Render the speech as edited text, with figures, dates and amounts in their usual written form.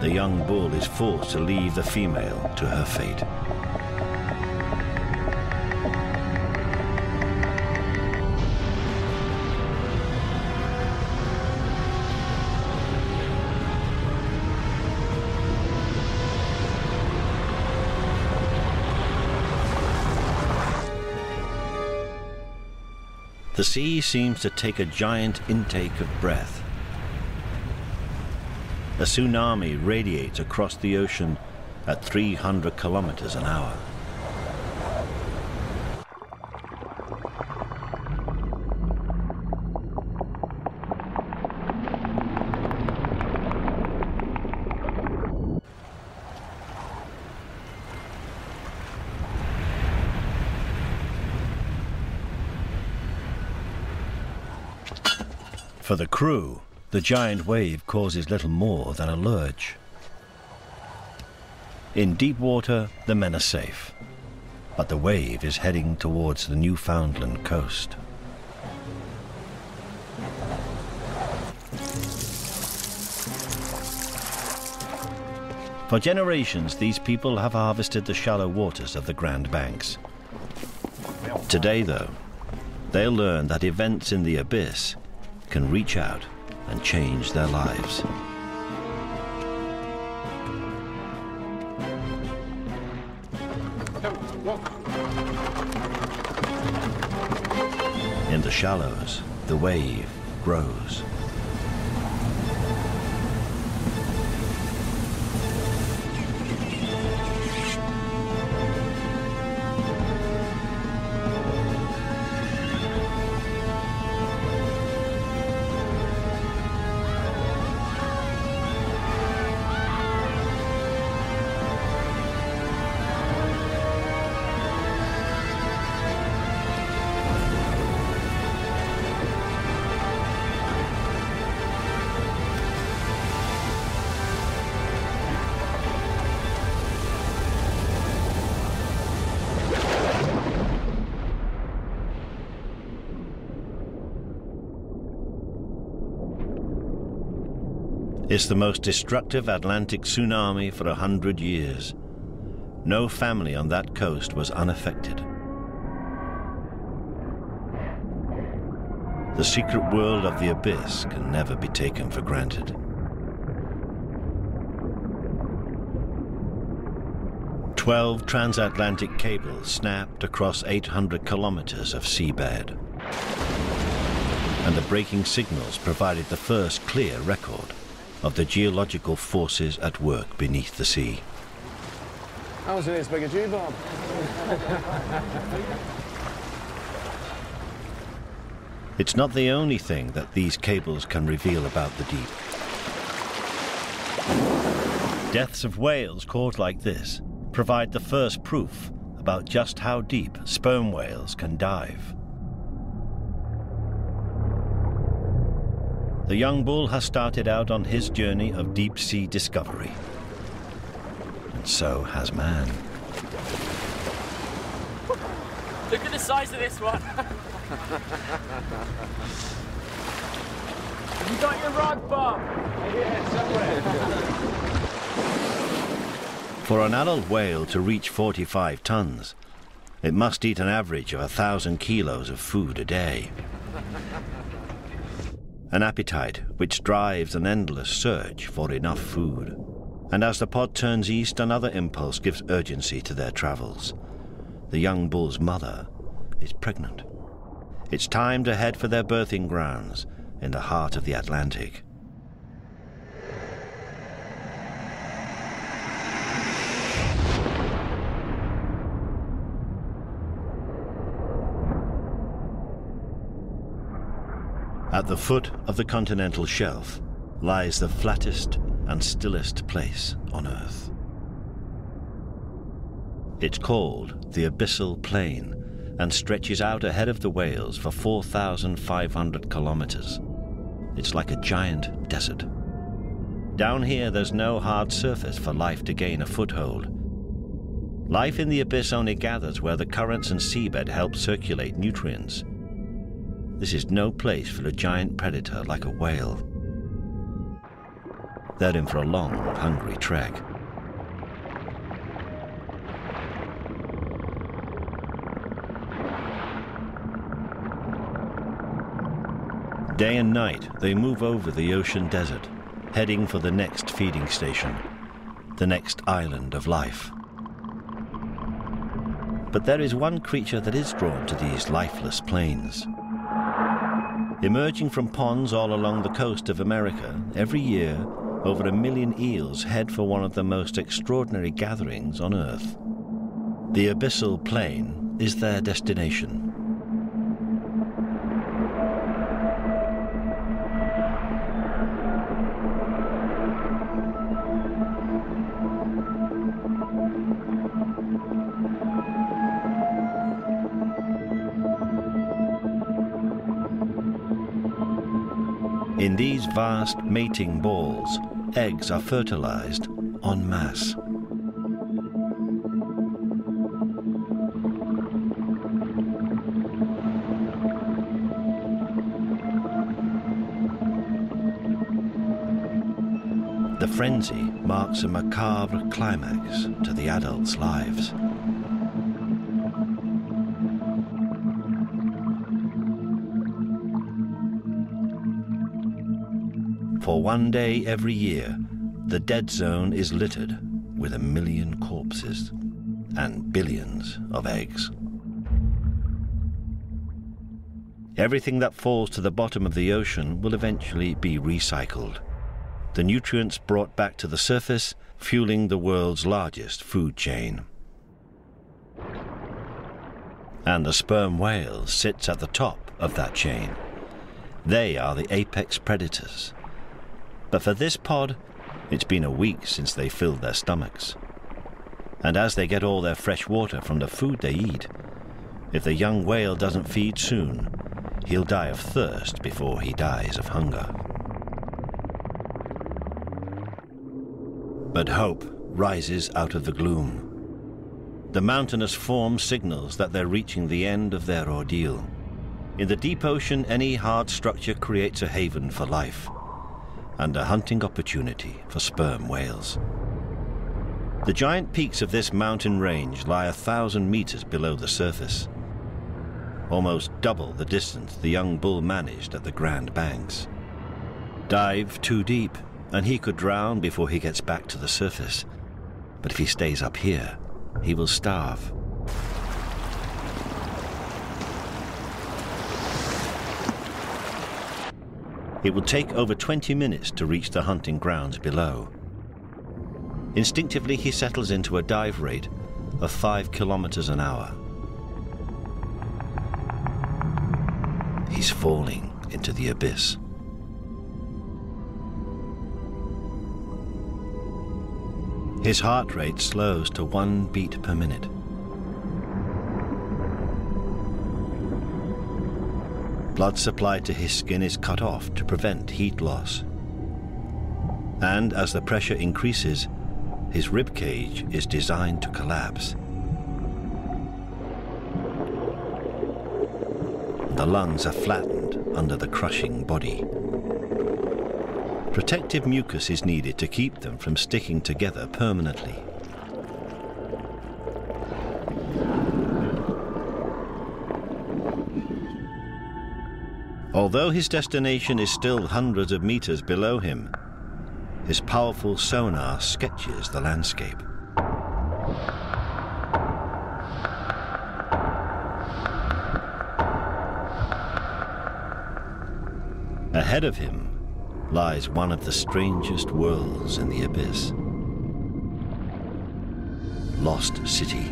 the young bull is forced to leave the female to her fate. The sea seems to take a giant intake of breath. A tsunami radiates across the ocean at 300 kilometers an hour. For the crew, the giant wave causes little more than a lurch. In deep water, the men are safe, but the wave is heading towards the Newfoundland coast. For generations, these people have harvested the shallow waters of the Grand Banks. Today, though, they'll learn that events in the abyss can reach out and change their lives. In the shallows, the wave grows. It's the most destructive Atlantic tsunami for 100 years. No family on that coast was unaffected. The secret world of the abyss can never be taken for granted. 12 transatlantic cables snapped across 800 kilometers of seabed. And the breaking signals provided the first clear record of the geological forces at work beneath the sea. I was in this big a G-bomb. It's not the only thing that these cables can reveal about the deep. Deaths of whales caught like this provide the first proof about just how deep sperm whales can dive. The young bull has started out on his journey of deep-sea discovery. And so has man. Look at the size of this one. You got your rod, Bob? Yeah, somewhere. For an adult whale to reach 45 tons, it must eat an average of 1,000 kilos of food a day. An appetite which drives an endless search for enough food. And as the pod turns east, another impulse gives urgency to their travels. The young bull's mother is pregnant. It's time to head for their birthing grounds in the heart of the Atlantic. At the foot of the continental shelf lies the flattest and stillest place on Earth. It's called the Abyssal Plain and stretches out ahead of the whales for 4,500 kilometers. It's like a giant desert. Down here, there's no hard surface for life to gain a foothold. Life in the abyss only gathers where the currents and seabed help circulate nutrients. This is no place for a giant predator like a whale. they're in for a long, hungry trek. Day and night, they move over the ocean desert, heading for the next feeding station, the next island of life. But there is one creature that is drawn to these lifeless plains. Emerging from ponds all along the coast of America, every year, over 1 million eels head for one of the most extraordinary gatherings on Earth. The abyssal plain is their destination. In these vast mating balls, eggs are fertilized en masse. The frenzy marks a macabre climax to the adults' lives. For one day every year, the dead zone is littered with 1 million corpses and billions of eggs. Everything that falls to the bottom of the ocean will eventually be recycled. The nutrients brought back to the surface, fueling the world's largest food chain. And the sperm whale sits at the top of that chain. They are the apex predators. But for this pod, it's been a week since they filled their stomachs. And as they get all their fresh water from the food they eat, if the young whale doesn't feed soon, he'll die of thirst before he dies of hunger. But hope rises out of the gloom. The mountainous form signals that they're reaching the end of their ordeal. In the deep ocean, any hard structure creates a haven for life and a hunting opportunity for sperm whales. The giant peaks of this mountain range lie 1,000 meters below the surface, almost double the distance the young bull managed at the Grand Banks. Dive too deep, and he could drown before he gets back to the surface. But if he stays up here, he will starve. It will take over 20 minutes to reach the hunting grounds below. Instinctively, he settles into a dive rate of 5 kilometers an hour. He's falling into the abyss. His heart rate slows to 1 beat per minute. Blood supply to his skin is cut off to prevent heat loss. And as the pressure increases, his rib cage is designed to collapse. The lungs are flattened under the crushing body. Protective mucus is needed to keep them from sticking together permanently. Although his destination is still hundreds of meters below him, his powerful sonar sketches the landscape. Ahead of him lies one of the strangest worlds in the abyss. Lost City.